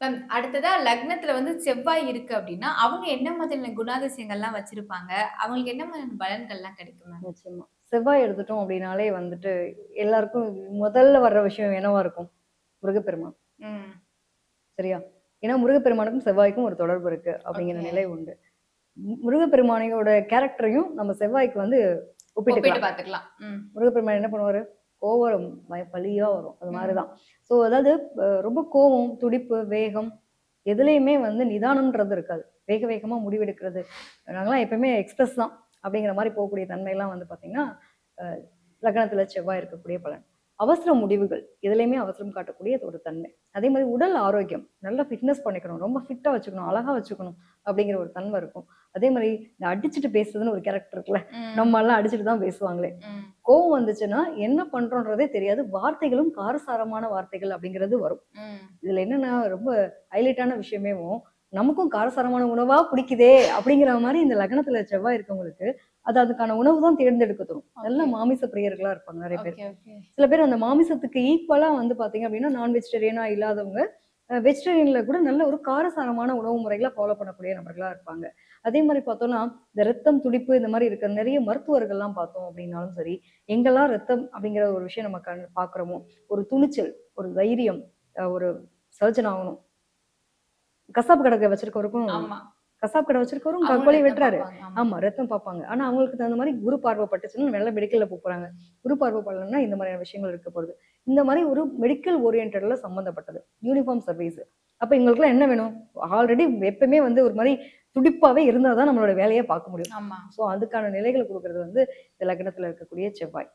Ma'am அடுத்ததா லக்னத்துல வந்து செவ்வாய் இருக்கு அப்டின்னா, அவங்க என்ன மாதிரியான குணாதிசயங்கள்லாம் வச்சிருப்பாங்க? அவங்களுக்கு என்ன மாதிரியான பலன்கள்லாம் கிடைக்கும் மேம்? நிச்சயமா. செவ்வாய் எடுத்துட்டோம் அப்டின்னாலே வந்துட்டு, எல்லாருக்கும் முதல்ல வர்ற விஷயம் என்னவா இருக்கும்? முருகப்பெருமான். ம். சரியா? ஏன்னா முருகப்பெருமானுக்கும் செவ்வாய்க்கும் ஒரு தொடர்பு இருக்கு அப்டிங்கிற ஓகே. நிலை உண்டு. முருகப்பெருமானையோட கேரக்டரையும் நம்ம செவ்வாய்க்கு வந்து ஒப்பிட்டு ஒப்பிட்டுக்கலாம். பார்த்துக்கலாம். ம். முருகப்பெருமான் என்ன பண்ணுவாரு? கோவம் பலியா வரும். அது மாரி ம். தான். ஸோ அதாவது ரொம்ப கோவம், துடிப்பு, வேகம் எதுலயுமே வந்து நிதானம்ன்றது இருக்காது. வேக வேகமா முடிவெடுக்கிறது. நாங்கலாம் எப்பவுமே எக்ஸ்பிரஸ் தான். அப்படிங்கிற மாரி போகக்கூடிய தன்மைலாம் வந்து பார்த்தீங்கன்னா, அ லக்னத்தில செவ்வாய் இருக்கக்கூடிய பலன். அவசர முடிவுகள். எதுலயுமே அவசரம் காட்டக்கூடிய அது ஒரு தன்மை. அதே மாரி உடல் ஆரோக்கியம். நல்லா ஃபிட்னஸ் பண்ணிக்கணும். ரொம்ப ஃபிட்டா வச்சுக்கணும். அழகா வச்சுக்கணும். அப்படிங்கிற ஒரு தன்மை இருக்கும். அதே மாரி இந்த அடிச்சுட்டு பேசுறதுன்னு ஒரு கேரக்டர் இருக்குல்ல. ம். நம்மலாம் அடிச்சுட்டு தான் பேசுவாங்களே. ம். கோவம் வந்துச்சுன்னா, என்ன பண்றோன்றதே தெரியாது. வார்த்தைகளும் காரசாரமான வார்த்தைகள் அப்படிங்கிறது வரும். ம். இதுல என்னன்னா, ரொம்ப ஹைலைட்டான விஷயமேவும், நமக்கும் காரசாரமான உணவா பிடிக்குதே! அப்படிங்கிற மாரி இந்த லக்னத்துல செவ்வாய் இருக்கவங்களுக்கு, அது அதுக்கான உணவு தான் தேர்ந்தெடுக்க தோணும். நல்ல ஓகே. மாமிச பிரியர்களா இருப்பாங்க நெறைய பேர். Okay, okay. சில பேர் அந்த மாமிசத்துக்கு ஈக்குவலா வந்து பார்த்தீங்க அப்படின்னா, நான் வெஜிடேரியனா இல்லாதவங்க, வெஜிடேரியன்ல கூட நல்ல ஒரு காரசாரமான உணவு முறைகள ஃபாலோ பண்ணக்கூடிய நபர்களா இருப்பாங்க. அதே மாரி பார்த்தோம்னா, இந்த ரத்தம், துடிப்பு இந்த மாரி இருக்க நெறைய மருத்துவர்கள்லாம் பார்த்தோம் அப்படின்னாலும் சரி, எங்கெல்லாம் ரத்தம் அப்படிங்கிற ஒரு விஷயம் நம்ம பார்க்குறோமோ, ஒரு துணிச்சல், ஒரு தைரியம், ஒரு சர்ஜன் ஆகணும். கசாப்பு கடை வச்சிருக்கவருக்கும் ஆமா. கசாப்பு கடை வச்சிருக்கவரும் அவங்களும் கோழிய ரத்தம் வெட்டுறாரு. பார்ப்பாங்க. ஆமா. ஆமா, ரத்தம் பார்ப்பாங்க. ஆனா, அவங்களுக்கு தகுந்த மாரி குரு பார்வை பட்டுச்சுன்னா நல்ல மெடிக்கல்ல போறாங்க. குரு பார்வை படலன்னா இந்த மாதிரியான விஷயங்கள் இருக்க போகுது. இந்த மாரி ஒரு மெடிக்கல் ஓரியன்டட்ல சம்மந்தப்பட்டது. Uniform service. அப்ப இவங்களுக்கெல்லாம் என்ன வேணும்? ஆல்ரெடி எப்பவுமே வந்து ஒரு மாரி துடிப்பாவே இருந்தா தான் நம்மளோட வேலைய பார்க்க முடியும். ஆமா. ஸோ, அதுக்கான நிலைகள குடுக்குறது வந்து இந்த லக்னத்துல இருக்கக்கூடிய செவ்வாய்.